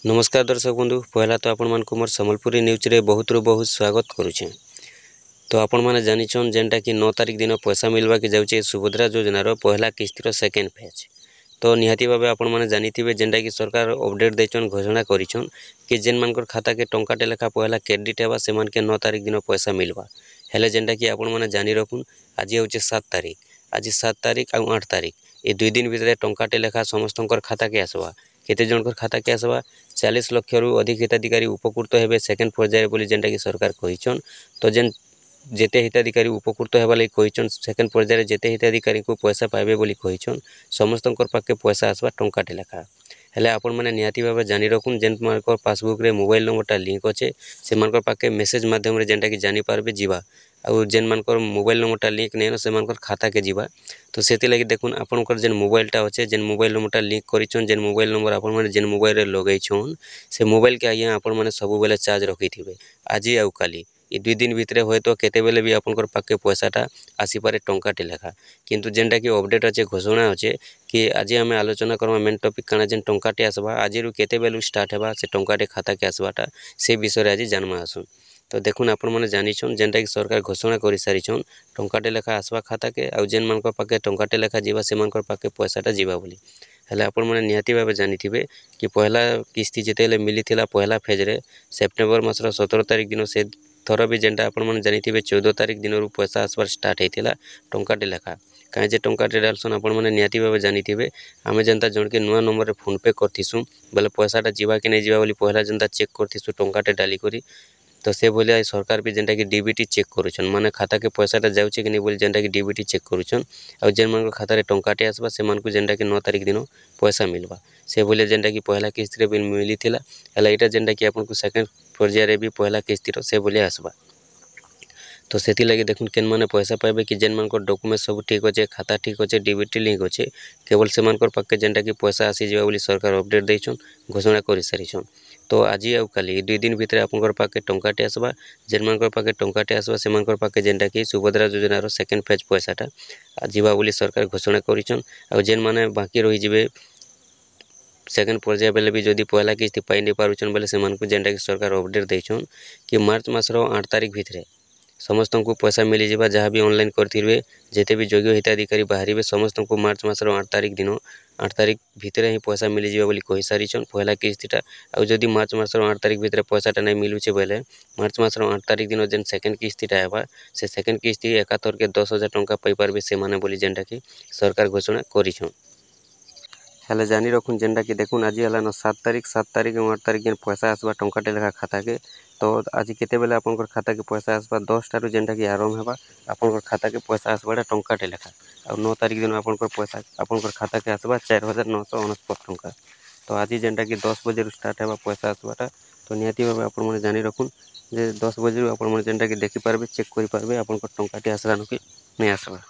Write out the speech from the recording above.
नमस्कार दर्शक बंधु पहला तो आपण मानक मोर सम्बलपुरी न्यूज रे बहुत स्वागत करुचे। तो आपण माने जानिछन जेनटा कि 9 तारिख दिन पैसा मिलवा के जाउचे सुभद्रा योजनार पहला किस्तिर सेकेंड फेज। तो निहाती भाबे आपण माने जानिथिबे जेनटा कि सरकार अपडेट देछन घोषणा करिछन कि जेन मानकर खाता के टंकाटे लेखा पहला क्रेडिट हेबा से मान के 9 तारिख दिन पैसा मिलवा। हेले जेनटा कि आपण माने जानि रखुन आज होचे 7 तारिख, आज 7 तारिख आ 8 तारिख ए 2 दिन भितरे टंकाटे लेखा समस्तनकर खाता के आसबा। केते जनकर खाता के आसबा 40 लाख रु अधिक हिताधिकारी उपकृत हेबे सेकेंड पर्याय बोली जेनटा कि सरकार कहिछन। तो जेन जेते हिताधिकारी उपकृत हेबा लई कहिछन सेकेंड पर्याय जेते हिताधिकारी को पैसा पाइबे बोली कहिछन समस्तनकर पाके पैसा आसबा टंकाटे लेखा। हेले आपण माने निहाती भाबे जानि रखुन जेन मानकर पासबुक रे मोबाइल नंबरटा लिंक अच्छे से मानकर पाके मेसेज माध्यम रे जेनटा कि जानि पारबे जीवा आउ जेन मानकर मोबाइल नंबरटा लिंक नेन से मानकर खाता के जीवा। तो सेति लागि देखुन आपनकर जेन मोबाइलटा अच्छे जेन मोबाइल नंबरटा लिंक करिछन जेन मोबाइल नंबर आपण माने जेन मोबाइल रे लगैछन से मोबाइल के आज्ञा आपण माने सब बेले चार्ज रखिथिबे आज आउ काली ए 2 दिन भितरे होय तो केते बेले भी आपनकर पाके पैसाटा आसी पारे टंकाटे लेखा। किंतु जेनटा कि अपडेट अच्छे घोषणा अच्छे कि आज आम आलोचना करमा मेन टॉपिक काना जेन टंकाटे आसबा आज रु केते बेलु स्टार्ट हेबा से टंकाटे खाता के आसबाटा से विषय आज जानमा आसुन। तो देखुन आपण माने जानिछन जेनटा कि सरकार घोषणा करि सारिछन टंकाटे लेखा आसबा खाता के आउ जेन मानकर पाके टंकाटे लेखा जीवा से मानकर पाके पैसाटा जीवा बोली। हेले आपण माने निहाती भाबे जानिथिबे कि पहला किस्ती जेतेले मिलिथिला पहला फेज रे सेप्टेम्बर मासर 17 तारिख दिन से थर भी जेनटा आपण माने जानिथिबे 14 तारिख दिन रु पैसा आसबार स्टार्ट हेतिला टंकाटे लेखा। काहे जे टंकाटे डालसन आपण माने निहाती भाबे जानिथिबे आमे जनता जण के नुआ नंबर रे फोन पे करथिसु बोले पैसाटा जीवा कि नै जीवा बोली पहला जनता चेक करथिसु टंकाटे डाली करी। तो से बोले सरकार भी जेनटा कि डीबीटी चेक करूछन माने खाता के पैसाटा जाउचे कि नै बोली जेनटा कि डीबीटी चेक करूछन आ जेन मन खाता रे टंकाटे आसबा से मन को जेनटा कि 9 तारिख दिन पैसा मिलबा। से बोले जेनटा कि पहला किस्त रे बिल मिलिथिला हला एटा जेनटा कि आपन को सेकेंड पर्याय रे भी पहला किस्त रो से बोले आसबा। तो सेति लगे देखुन केन माने पैसा पाइबे कि जेन मानकर डॉक्यूमेंट सब ठीक अच्छे खाता ठीक अच्छे डीबीटी लिंक अच्छे केवल से मानकर पाके जेनटा कि पैसा आसी जीवा बोली सरकार अपडेट दैछन घोषणा करि सारिछन। तो आज आउ काली 2 दिन भितरे आपनकर पाके टंकाटे आसबा जेन मानकर पाके टंकाटे आसबा से मानकर पाके जेनटा कि सुभद्रा योजनार सेकेंड फेज पैसाटा जीवा बोली सरकार घोषणा करिछन। आ जेन माने बाकी रहि जिवे सेकेंड पर्याय बेले भी जदि पहला किस्ती पाई नै पारुछन बेले से मानकु जेनटा कि सरकार अपडेट दैछन कि मार्च मासर 8 तारिख भितरे समस्त को पैसा मिली जावा जहाँ भी ऑनलाइन करथिबे जेते भी योग्य हिताधिकारी बाहरिबे समस्त को मार्च मासर 8 तारिख दिन 8 तारिख भितरे ही पैसा मिली जावा बोली कहि सारिछन पहला किस्तीटा। आ जदि मार्च मासर 8 तारिख भितरे पैसाटा नै मिलुचे बेले मार्च मासर 8 तारिख दिन जेन सेकेंड किस्तीटा हेबा से सेकेंड किस्ती एकातर के 10,000 टंका पाई पारबे से माने बोली जेनटा कि सरकार घोषणा करिछन। हेले जानि रखुन जेनटा कि देखुन आज हलान 7 तारिख 8 तारिख जेन पैसा आसबा टंकाटे लेखा खाता के। तो आज केते बेले आपनकर खाता के पैसा आसबा 10 टारु जेनटा कि आरंभ हेबा आपनकर खाता के पैसा आसबाटा टंकाटे लेखा। आ 9 तारिख दिन आपनकर पैसा आपनकर खाता के आसबा 4949 टंका। तो आज जेनटा कि 10 बजे रु स्टार्ट हेबा पैसा आसबाटा। तो निहाती भाबे आपण माने जानि रखुन जे 10 बजे रु आपण माने जेनटा कि देखि पारबे चेक करि पारबे आपनकर टंकाटे आसला न कि नै आसला।